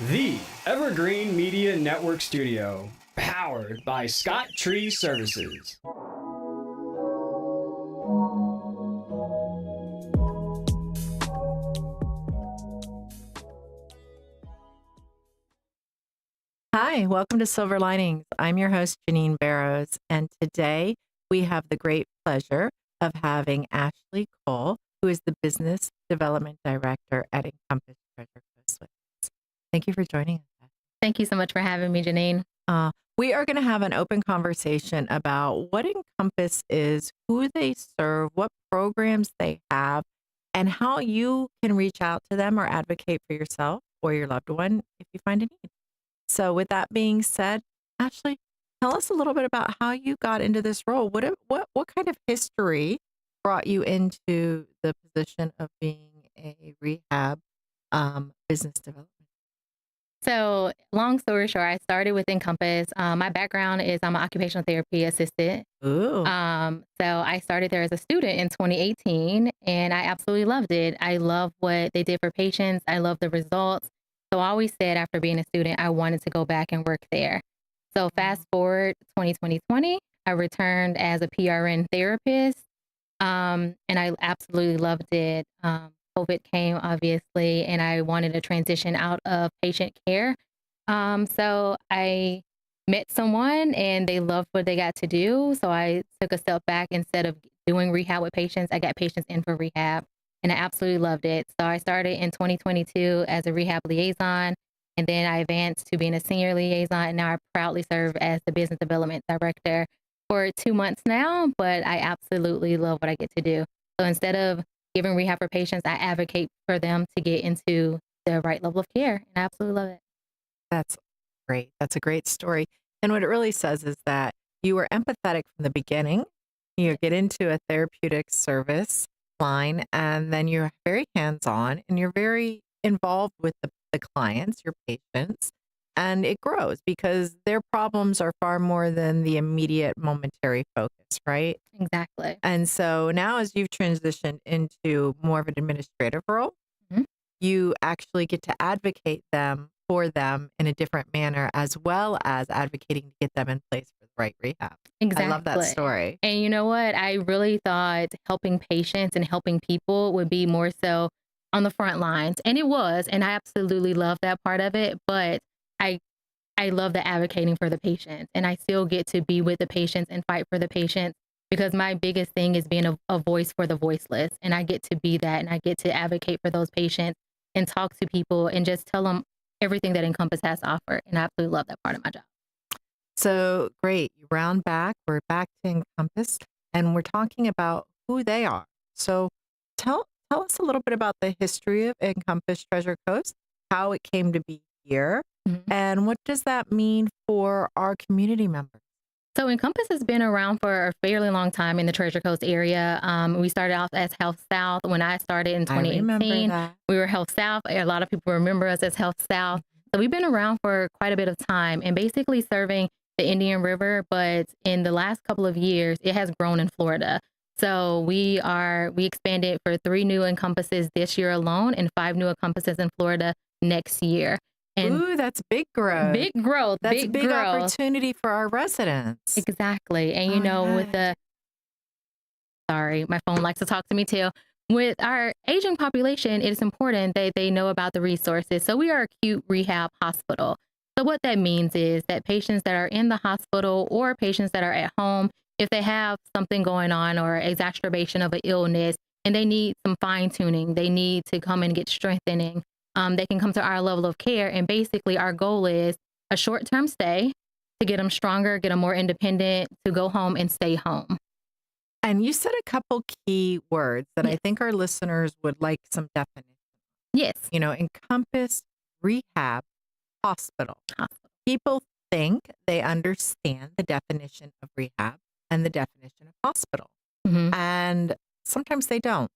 The Evergreen Media Network Studio, powered by Scott Tree Services. Hi, welcome to Silver Linings. I'm your host, Janine Barrows, and today we have the great pleasure of having Ashley Cole, who is the Business Development Director at Encompass Treasure Coast with us. Thank you for joining us. Thank you so much for having me, Janine. We are going to have an open conversation about what Encompass is, who they serve, what programs they have, and how you can reach out to them or advocate for yourself or your loved one if you find a need. So with that being said, Ashley, tell us a little bit about how you got into this role. What kind of history brought you into the position of being a rehab business development? So, long story short, I started with Encompass. My background is I'm an occupational therapy assistant. Ooh, So I started there as a student in 2018, and I absolutely loved it. I love what they did for patients. I love the results. So I always said after being a student, I wanted to go back and work there. So fast forward 2020, I returned as a PRN therapist, and I absolutely loved it. COVID came, obviously, and I wanted to transition out of patient care. So I met someone and they loved what they got to do. So I took a step back. Instead of doing rehab with patients, I got patients in for rehab and I absolutely loved it. So I started in 2022 as a rehab liaison, and then I advanced to being a senior liaison. And now I proudly serve as the business development director for 2 months now, but I absolutely love what I get to do. So instead of giving rehab for patients, I advocate for them to get into the right level of care. And I absolutely love it. that's great. That's a great story. And what it really says is that you were empathetic from the beginning. You get into a therapeutic service line, and then you're very hands-on and you're very involved with the clients, your patients, and it grows because their problems are far more than the immediate momentary focus, right? Exactly. And so now as you've transitioned into more of an administrative role, Mhm. you actually get to advocate them for them in a different manner, as well as advocating to get them in place for the right rehab. I love that Exactly. story. And you know what? I really thought helping patients and helping people would be more so on the front lines. And it was. And I absolutely love that part of it. But I I love the advocating for the patients. And I still get to be with the patients and fight for the patients because my biggest thing is being a voice for the voiceless. And I get to be that and I get to advocate for those patients and talk to people and just tell them everything that Encompass has to offer. And I absolutely love that part of my job. So great. You round back. We're back to Encompass, and we're talking about who they are. So tell us a little bit about the history of Encompass Treasure Coast, how it came to be here, Mhm. and what does that mean for our community members? So Encompass has been around for a fairly long time in the Treasure Coast area. We started off as Health South. When I started in I remember 2018, that. we were Health South. A lot of people remember us as Health South. So we've been around for quite a bit of time and basically serving the Indian River. But in the last couple of years, it has grown in Florida. So we expanded for 3 new Encompasses this year alone and 5 new Encompasses in Florida next year. And Ooh, that's big growth. big growth, That's a big big growth. opportunity for our residents. Exactly. And Oh, with yeah. the sorry, my phone likes to talk to me too. With our aging population, it is important that they know about the resources. So we are a acute rehab hospital. So what that means is that patients that are in the hospital or patients that are at home, if they have something going on or exacerbation of an illness and they need some fine tuning, they need to come and get strengthening, they can come to our level of care. And basically our goal is a short-term stay to get them stronger, get them more independent, to go home and stay home. And you said a couple key words that I Yes. think our listeners would like some definition. Yes. Encompass Rehab Hospital. Hospital. People think they understand the definition of rehab and the definition of hospital, Mhm. and sometimes they don't.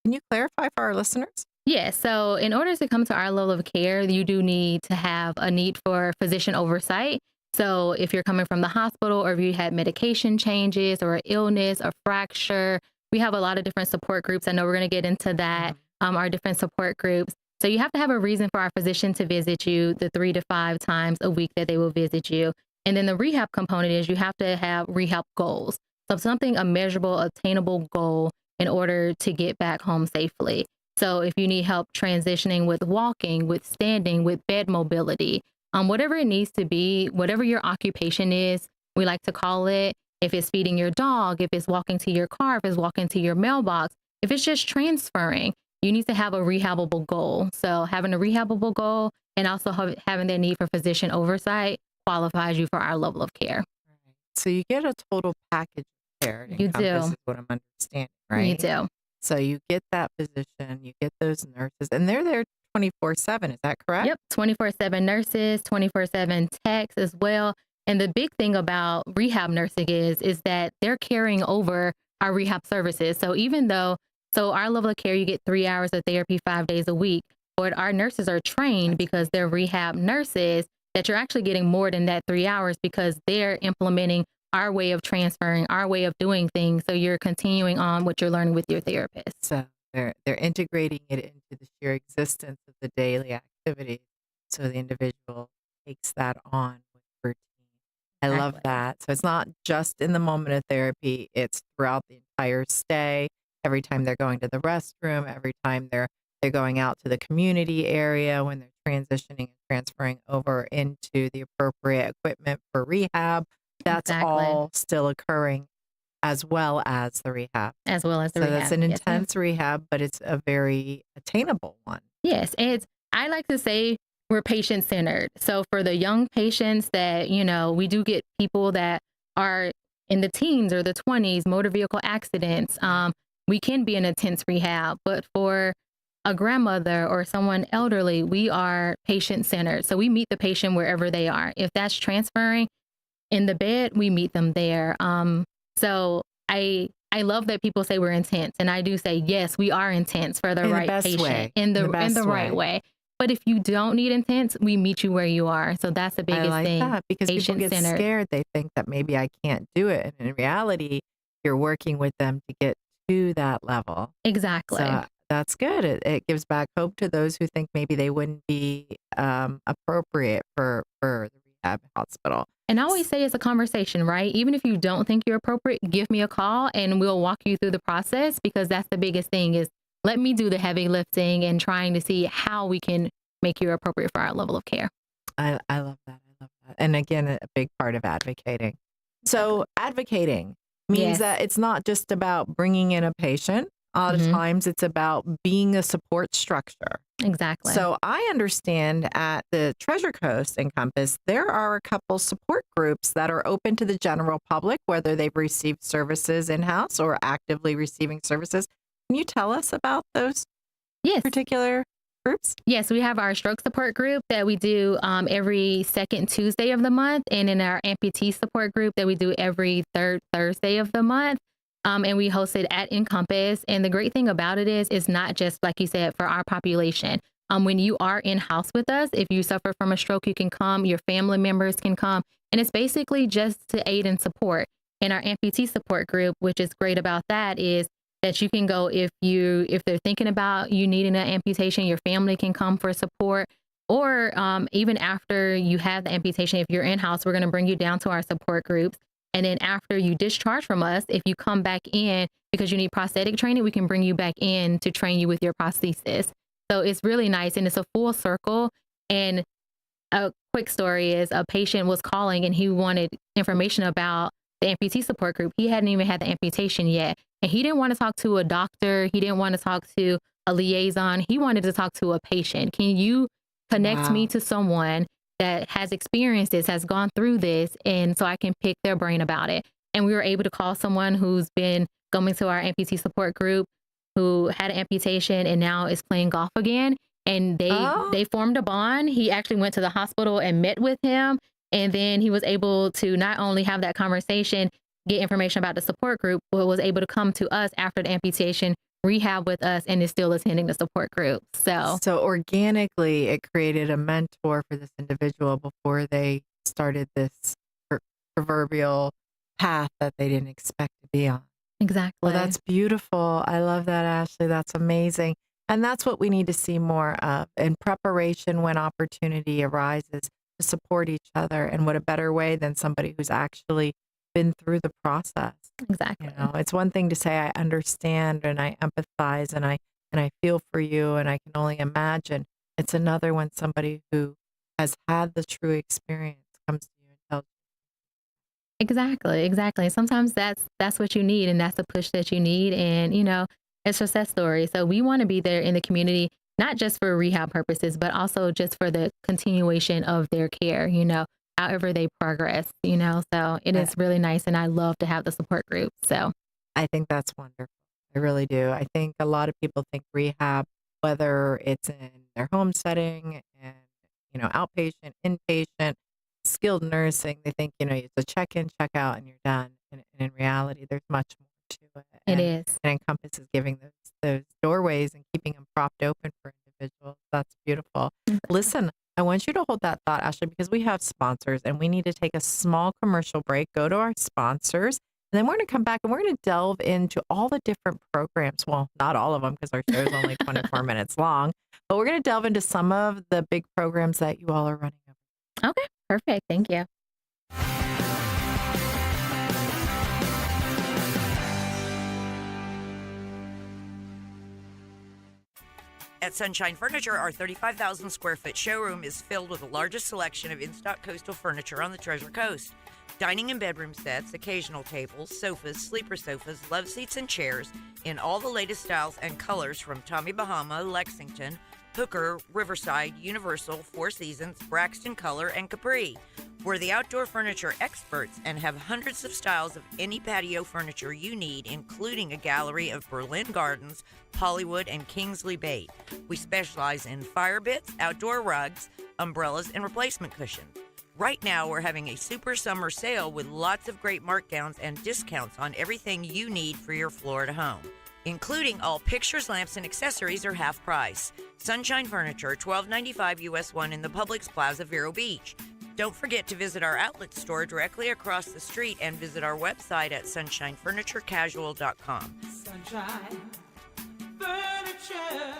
Can you clarify for our listeners? Yeah, so in order to come to our level of care, you do need to have a need for physician oversight. So if you're coming from the hospital or if you had medication changes or illness or fracture, we have a lot of different support groups. I know we're going to get into that, Mhm. our different support groups. So you have to have a reason for our physician to visit you the 3 to 5 times a week that they will visit you. And then the rehab component is you have to have rehab goals. So something, a measurable, attainable goal in order to get back home safely. So if you need help transitioning with walking, with standing, with bed mobility, whatever it needs to be, whatever your occupation is, we like to call it, if it's feeding your dog, if it's walking to your car, if it's walking to your mailbox, if it's just transferring, you need to have a rehabable goal. So having a rehabable goal and also having that need for physician oversight qualifies you for our level of care. Right. So you get a total package of care. You do. Is what I'm understanding, right? You do. So you get that physician, you get those nurses, and they're there 24/7. Is that correct? Yep. 24/7 nurses, 24/7 techs as well. And the big thing about rehab nursing is that they're carrying over our rehab services. So even though, so our level of care, you get 3 hours of therapy 5 days a week, but our nurses are trained because they're rehab nurses that you're actually getting more than that 3 hours because they're implementing our way of transferring, our way of doing things. So you're continuing on what you're learning with your therapist. So they're integrating it into the sheer existence of the daily activity. So the individual takes that on with routine. I love Exactly. that. So it's not just in the moment of therapy, it's throughout the entire stay. Every time they're going to the restroom, every time they're going out to the community area, when they're transitioning and transferring over into the appropriate equipment for rehab, that's Exactly. all still occurring as well as the rehab. As well as the So rehab. that's an Yes, ma'am. intense rehab, but it's a very attainable one. Yes, and I like to say we're patient centered. So for the young patients that, we do get people that are in the teens or the 20s, motor vehicle accidents. We can be an intense rehab, but for a grandmother or someone elderly, we are patient centered. So we meet the patient wherever they are. If that's transferring in the bed, we meet them there. So I love that people say we're intense, and I do say yes, we are intense for the right patient in the right way. But if you don't need intense, we meet you where you are. So that's the biggest I like thing. that because people get Patient-centered. scared. They think that maybe I can't do it. And in reality, you're working with them to get to that level. Exactly. So that's good. It gives back hope to those who think maybe they wouldn't be appropriate for the rehab hospital. And I always say it's a conversation, right? Even if you don't think you're appropriate, give me a call and we'll walk you through the process, because that's the biggest thing is let me do the heavy lifting and trying to see how we can make you appropriate for our level of care. I love that. I love that. And again, a big part of advocating. So advocating means Yes. that it's not just about bringing in a patient. A lot of Mhm. times it's about being a support structure. Exactly. So I understand at the Treasure Coast Encompass, there are a couple support groups that are open to the general public, whether they've received services in-house or actively receiving services. Can you tell us about those yes. particular groups? Yes, we have our stroke support group that we do every second Tuesday of the month, and in our amputee support group that we do every third Thursday of the month. And we host it at Encompass. And the great thing about it is not just, like you said, for our population. When you are in-house with us, if you suffer from a stroke, you can come, your family members can come. And it's basically just to aid and support. In our amputee support group, which is great about that, is that you can go if they're thinking about you needing an amputation, your family can come for support. Or even after you have the amputation, if you're in-house, we're going to bring you down to our support groups. And then after you discharge from us, if you come back in because you need prosthetic training, we can bring you back in to train you with your prosthesis. So it's really nice, and it's a full circle. And a quick story is a patient was calling and he wanted information about the amputee support group. He hadn't even had the amputation yet. And he didn't want to talk to a doctor. He didn't want to talk to a liaison. He wanted to talk to a patient. Can you connect me to someone that has experienced this, has gone through this, and so I can pick their brain about it? And we were able to call someone who's been going to our amputee support group, who had an amputation and now is playing golf again. And they formed a bond. He actually went to the hospital and met with him. And then he was able to not only have that conversation, get information about the support group, but was able to come to us after the amputation, rehab with us, and is still attending the support group. So organically, it created a mentor for this individual before they started this proverbial path that they didn't expect to be on. exactly. Well, that's beautiful. I love that, Ashley. That's amazing. And that's what we need to see more of in preparation when opportunity arises to support each other. And what a better way than somebody who's actually been through the process. Exactly. It's one thing to say I understand and I empathize and I feel for you and I can only imagine. It's another when somebody who has had the true experience comes to you and tells Exactly, exactly. Sometimes that's what you need, and that's the push that you need, and it's a success story. So we want to be there in the community, not just for rehab purposes, but also just for the continuation of their care. However they progress. So it you. is really nice, and I love to have the support group. So I think that's wonderful. I really do. I think a lot of people think rehab, whether it's in their home setting and, outpatient, inpatient, skilled nursing, they think, it's a check in, check out, and you're done. And in reality, there's much more to it. it And, is. and Encompass is giving those doorways and keeping them propped open for individuals. That's beautiful. Listen, I want you to hold that thought, Ashley, because we have sponsors and we need to take a small commercial break, go to our sponsors. And then we're going to come back and we're going to delve into all the different programs. Well, not all of them because our show is only 24 minutes long, but we're going to delve into some of the big programs that you all are running. Okay, perfect. Thank you. At Sunshine Furniture, our 35,000 square foot showroom is filled with the largest selection of in-stock coastal furniture on the Treasure Coast. Dining and bedroom sets, occasional tables, sofas, sleeper sofas, love seats, and chairs in all the latest styles and colors from Tommy Bahama, Lexington, Hooker, Riverside, Universal, Four Seasons, Braxton Color, and Capri. We're the outdoor furniture experts and have hundreds of styles of any patio furniture you need, including a gallery of Berlin Gardens, Hollywood, and Kingsley Bait. We specialize in fire bits, outdoor rugs, umbrellas, and replacement cushions. Right now, we're having a super summer sale with lots of great markdowns and discounts on everything you need for your Florida home, including all pictures, lamps, and accessories are half price. Sunshine Furniture, $12.95 US 1 in the Publix Plaza, Vero Beach. Don't forget to visit our outlet store directly across the street and visit our website at sunshinefurniturecasual.com. Sunshine Furniture.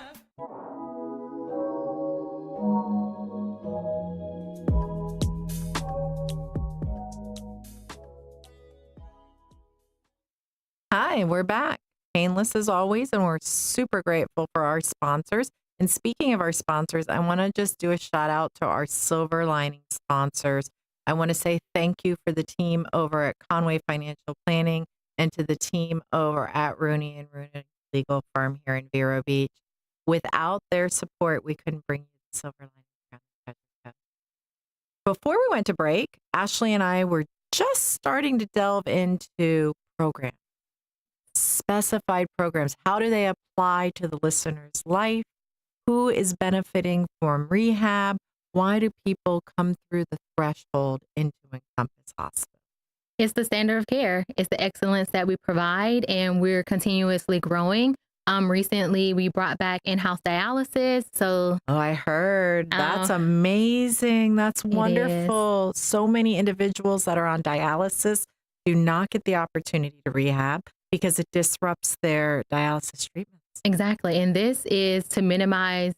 Hi, we're back. Painless as always, and we're super grateful for our sponsors. And speaking of our sponsors, I want to just do a shout out to our Silver Lining sponsors. I want to say thank you for the team over at Conway Financial Planning and to the team over at Rooney and Rooney Legal Firm here in Vero Beach. Without their support, we couldn't bring you the Silver Lining around the Treasure Coast. Before we went to break, Ashley and I were just starting to delve into programs, specified programs. How do they apply to the listener's life? Who is benefiting from rehab? Why do people come through the threshold into Encompass Hospital? It's the standard of care. It's the excellence that we provide, and we're continuously growing. Recently, we brought back in-house dialysis. So, I heard. That's amazing. That's wonderful. So many individuals that are on dialysis do not get the opportunity to rehab because it disrupts their dialysis treatments. Exactly. And this is to minimize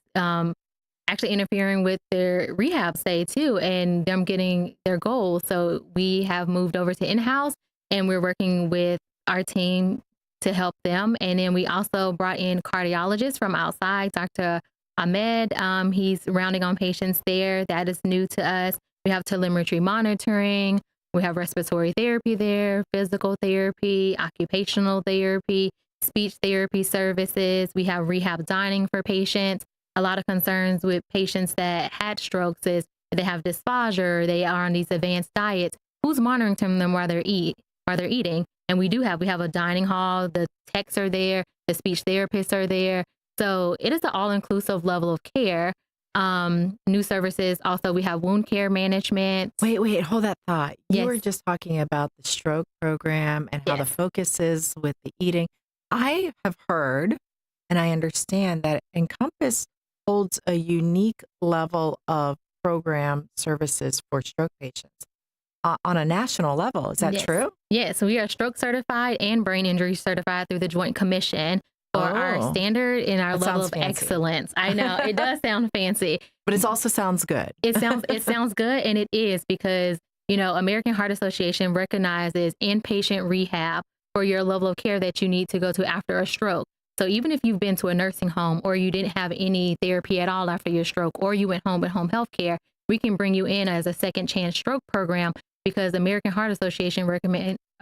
actually interfering with their rehab stay too and them getting their goals. So we have moved over to in-house and we're working with our team to help them. And then we also brought in cardiologists from outside, Dr. Ahmed. He's rounding on patients there. That is new to us. We have telemetry monitoring. We have respiratory therapy there, physical therapy, occupational therapy, speech therapy services. We have rehab dining for patients. A lot of concerns with patients that had strokes is they have dysphagia, or they are on these advanced diets. Who's monitoring them while they're eating? And we have a dining hall. The techs are there. The speech therapists are there. So it is an all-inclusive level of care. New services. Also, we have wound care management. Wait, hold that thought. You Yes. were just talking about the stroke program and how the Yes. focus is with the eating. I have heard and I understand that Encompass holds a unique level of program services for stroke patients on a national level. Is that Yes. true? Yes, we are stroke certified and brain injury certified through the Joint Commission. for our Oh, standard and our that level sounds of fancy. excellence. I know it does sound fancy. But it also sounds good. It sounds good, and it is because, American Heart Association recognizes inpatient rehab for your level of care that you need to go to after a stroke. So even if you've been to a nursing home or you didn't have any therapy at all after your stroke, or you went home with home health care, we can bring you in as a second chance stroke program because the American Heart Association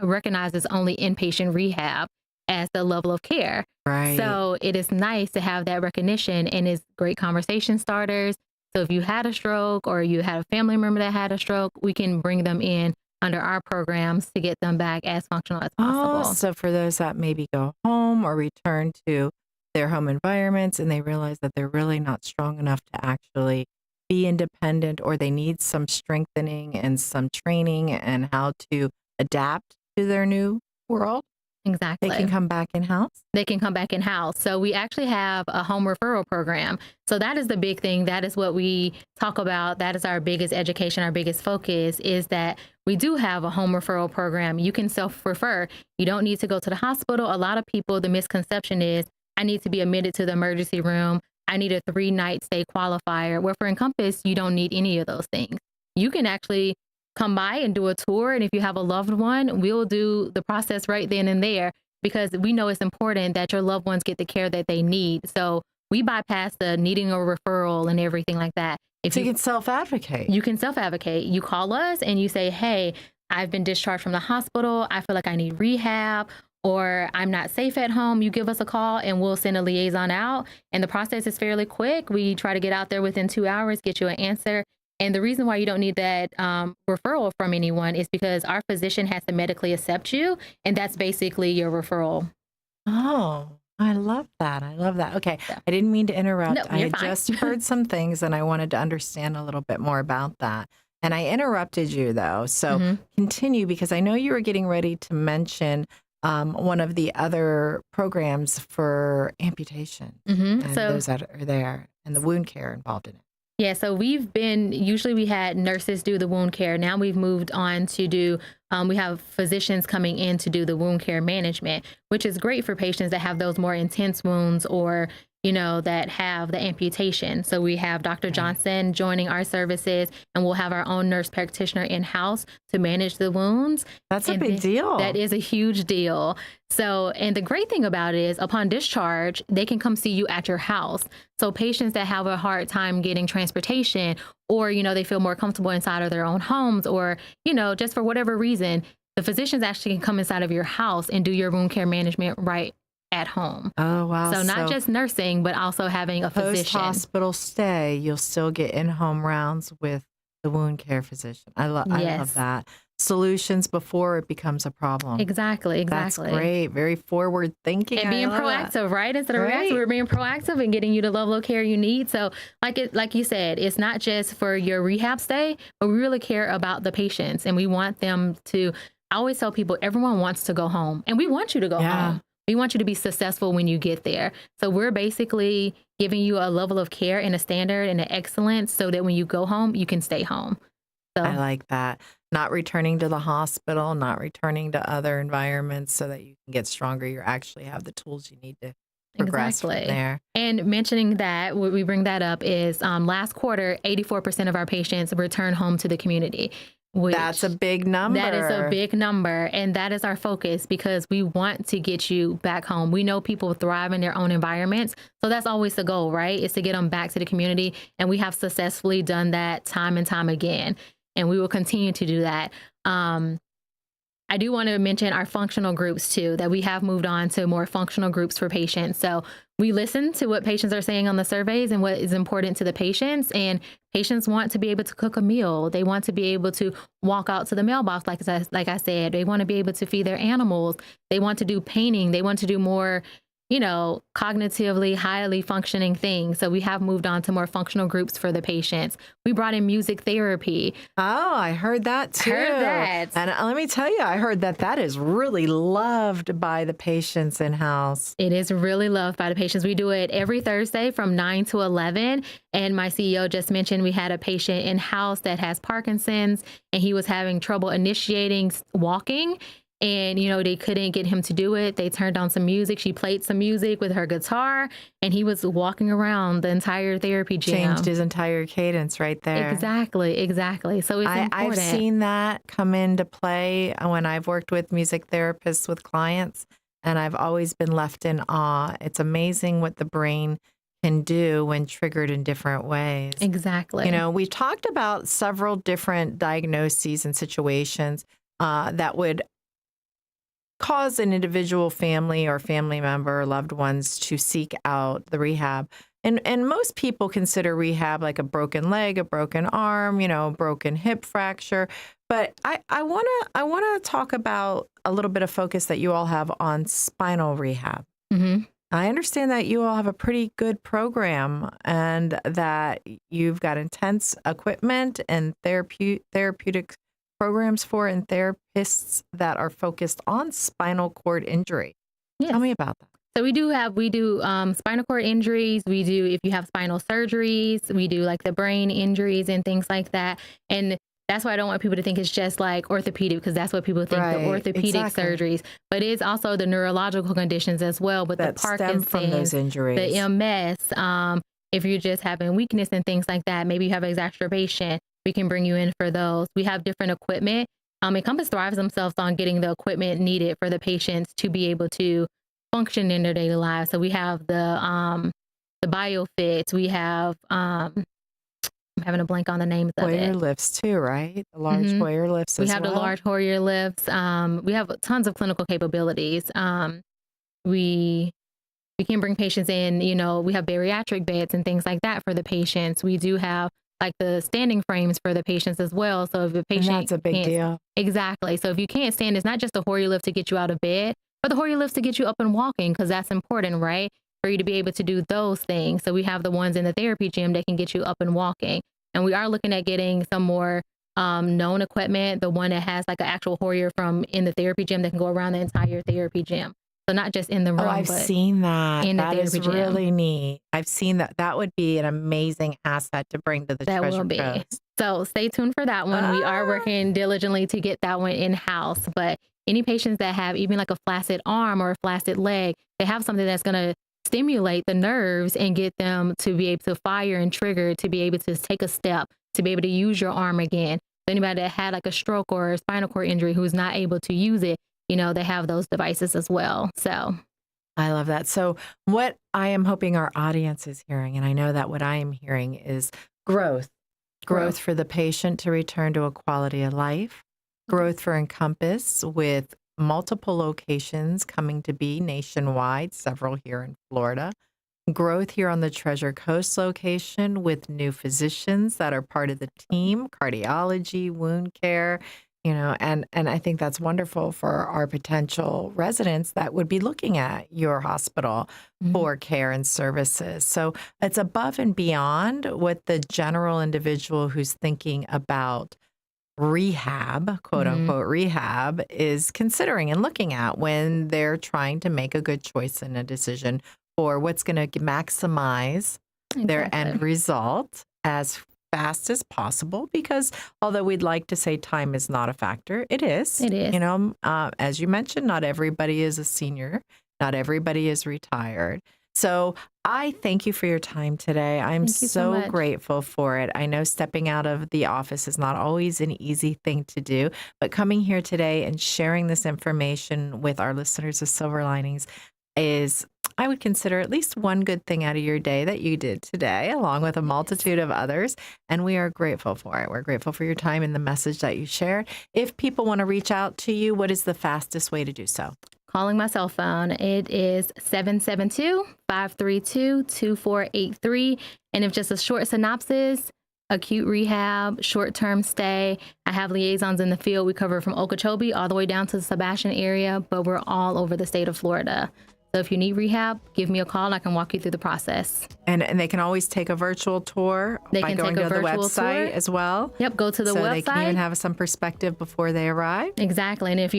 recognizes only inpatient rehab as the level of care. Right. So it is nice to have that recognition, and it's great conversation starters. So if you had a stroke or you had a family member that had a stroke, we can bring them in under our programs to get them back as functional as possible. So for those that maybe go home or return to their home environments and they realize that they're really not strong enough to actually be independent, or they need some strengthening and some training and how to adapt to their new world, Exactly. they can come back in-house? They can come back in-house. So we actually have a home referral program. So that is the big thing. That is what we talk about. That is our biggest education, our biggest focus is that we do have a home referral program. You can self-refer. You don't need to go to the hospital. A lot of people, the misconception is, I need to be admitted to the emergency room. I need a 3-night stay qualifier. Where for Encompass, you don't need any of those things. You can actually come by and do a tour. And if you have a loved one, we'll do the process right then and there, because we know it's important that your loved ones get the care that they need. So we bypass the needing a referral and everything like that. So you can self-advocate. You can self-advocate. You call us and you say, hey, I've been discharged from the hospital. I feel like I need rehab, or I'm not safe at home. You give us a call and we'll send a liaison out. And the process is fairly quick. We try to get out there within 2 hours, get you an answer. And the reason why you don't need that referral from anyone is because our physician has to medically accept you. And that's basically your referral. Oh, I love that. I love that. Okay. Yeah. I didn't mean to interrupt. No, I you're had fine. just heard some things and I wanted to understand a little bit more about that. And I interrupted you though. So continue, because I know you were getting ready to mention one of the other programs for amputation and those that are there and the wound care involved in it. Yeah, so usually we had nurses do the wound care. Now we've moved on to do, we have physicians coming in to do the wound care management, which is great for patients that have those more intense wounds or, that have the amputation. So we have Dr. Johnson joining our services, and we'll have our own nurse practitioner in-house to manage the wounds. That's a big deal. That is a huge deal. So, and the great thing about it is upon discharge, they can come see you at your house. So patients that have a hard time getting transportation, or, they feel more comfortable inside of their own homes, or, just for whatever reason, the physicians actually can come inside of your house and do your wound care management right at home. Oh, wow. So not just nursing, but also having a physician. Post-hospital stay, you'll still get in-home rounds with the wound care physician. I love that. Solutions before it becomes a problem. Exactly. That's great. Very forward thinking. And being proactive, right? Instead of reactive, we're being proactive and getting you the level of care you need. So like you said, it's not just for your rehab stay, but we really care about the patients, and we want them to, I always tell people, everyone wants to go home, and we want you to go home. We want you to be successful when you get there. So we're basically giving you a level of care and a standard and an excellence so that when you go home, you can stay home. So I like that. Not returning to the hospital, not returning to other environments so that you can get stronger. You actually have the tools you need to progress from there. And mentioning that, what we bring that up is last quarter, 84% of our patients return home to the community. That's a big number. That is a big number. And that is our focus, because we want to get you back home. We know people thrive in their own environments. So that's always the goal, right? Is to get them back to the community. And we have successfully done that time and time again. And we will continue to do that. I do want to mention our functional groups too, that we have moved on to more functional groups for patients. So we listen to what patients are saying on the surveys and what is important to the patients. And patients want to be able to cook a meal. They want to be able to walk out to the mailbox, like I said. They want to be able to feed their animals. They want to do painting. They want to do more, cognitively highly functioning things. So we have moved on to more functional groups for the patients. We brought in music therapy. Oh, I heard that too. Heard that. And let me tell you, I heard that is really loved by the patients in-house. It is really loved by the patients. We do it every Thursday from 9 to 11. And my CEO just mentioned we had a patient in-house that has Parkinson's, and he was having trouble initiating walking. And, they couldn't get him to do it. They turned on some music. She played some music with her guitar, and he was walking around the entire therapy gym. Changed his entire cadence right there. Exactly. So it's important. I've seen that come into play when I've worked with music therapists with clients, and I've always been left in awe. It's amazing what the brain can do when triggered in different ways. Exactly. We've talked about several different diagnoses and situations that would cause an individual family or family member or loved ones to seek out the rehab. And most people consider rehab like a broken leg, a broken arm, broken hip fracture. But I wanna talk about a little bit of focus that you all have on spinal rehab. Mm-hmm. I understand that you all have a pretty good program and that you've got intense equipment and therapeutic programs for and therapists that are focused on spinal cord injury. Yes. Tell me about that. So we do spinal cord injuries. We do, if you have spinal surgeries, we do like the brain injuries and things like that. And that's why I don't want people to think it's just like orthopedic, because that's what people think, the orthopedic surgeries. But it's also the neurological conditions as well, but that the Parkinson's, stem from those injuries, the MS. If you're just having weakness and things like that, maybe you have exacerbation, we can bring you in for those. We have different equipment. Encompass thrives themselves on getting the equipment needed for the patients to be able to function in their daily lives. So we have the BioFit. We have I'm having a blank on the names of it. Hoyer lifts too, right? The large Hoyer lifts. We have the large Hoyer lifts. We have tons of clinical capabilities. We can bring patients in. We have bariatric beds and things like that for the patients. We do have like the standing frames for the patients as well. So if a patient, and that's a big deal. Exactly. So if you can't stand, it's not just the Hoyer lift to get you out of bed, but the Hoyer lifts to get you up and walking, because that's important, right? For you to be able to do those things. So we have the ones in the therapy gym that can get you up and walking. And we are looking at getting some more known equipment, the one that has like an actual Hoyer from in the therapy gym that can go around the entire therapy gym. So not just in the room. Oh, I've but seen that. in the That is therapy gym. really neat. I've seen that. That would be an amazing asset to bring to the That Treasure will be. Coast. So stay tuned for that one. We are working diligently to get that one in-house. But any patients that have even like a flaccid arm or a flaccid leg, they have something that's going to stimulate the nerves and get them to be able to fire and trigger, to be able to take a step, to be able to use your arm again. So anybody that had like a stroke or a spinal cord injury who's not able to use it, they have those devices as well. So I love that. So what I am hoping our audience is hearing, and I know that what I am hearing is growth for the patient to return to a quality of life, growth for Encompass with multiple locations coming to be nationwide, several here in Florida, growth here on the Treasure Coast location with new physicians that are part of the team, cardiology, wound care, and I think that's wonderful for our potential residents that would be looking at your hospital for care and services. So it's above and beyond what the general individual who's thinking about rehab, quote unquote rehab, is considering and looking at when they're trying to make a good choice and a decision for what's going to maximize their end result as fast as possible, because although we'd like to say time is not a factor, it is. It is. As you mentioned, not everybody is a senior, not everybody is retired. So I thank you for your time today. I'm so grateful for it. I know stepping out of the office is not always an easy thing to do, but coming here today and sharing this information with our listeners of Silver Linings is, I would consider, at least one good thing out of your day that you did today, along with a multitude of others. And we are grateful for it. We're grateful for your time and the message that you shared. If people want to reach out to you, what is the fastest way to do so? Calling my cell phone. It is 772-532-2483. And if just a short synopsis, acute rehab, short-term stay. I have liaisons in the field. We cover from Okeechobee all the way down to the Sebastian area, but we're all over the state of Florida. So if you need rehab, give me a call and I can walk you through the process. And they can always take a virtual tour by going to the website as well. Yep, go to the website. So they can even have some perspective before they arrive. Exactly. And if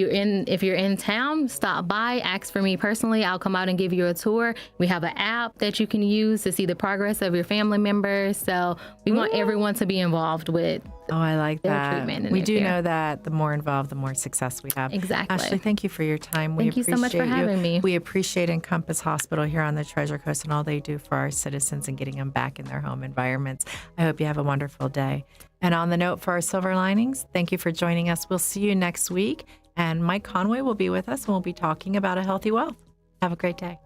you're in town, stop by, ask for me personally. I'll come out and give you a tour. We have an app that you can use to see the progress of your family members. So we want everyone to be involved with Oh, I like their that. treatment and We their do care. know that the more involved, the more success we have. Exactly. Ashley, thank you for your time. Thank you so much for having me. We appreciate Encompass Hospital here on the Treasure Coast and all they do for our citizens and getting them back in their home environments. I hope you have a wonderful day. And on the note for our Silver Linings, thank you for joining us. We'll see you next week. And Mike Conway will be with us and we'll be talking about a healthy wealth. Have a great day.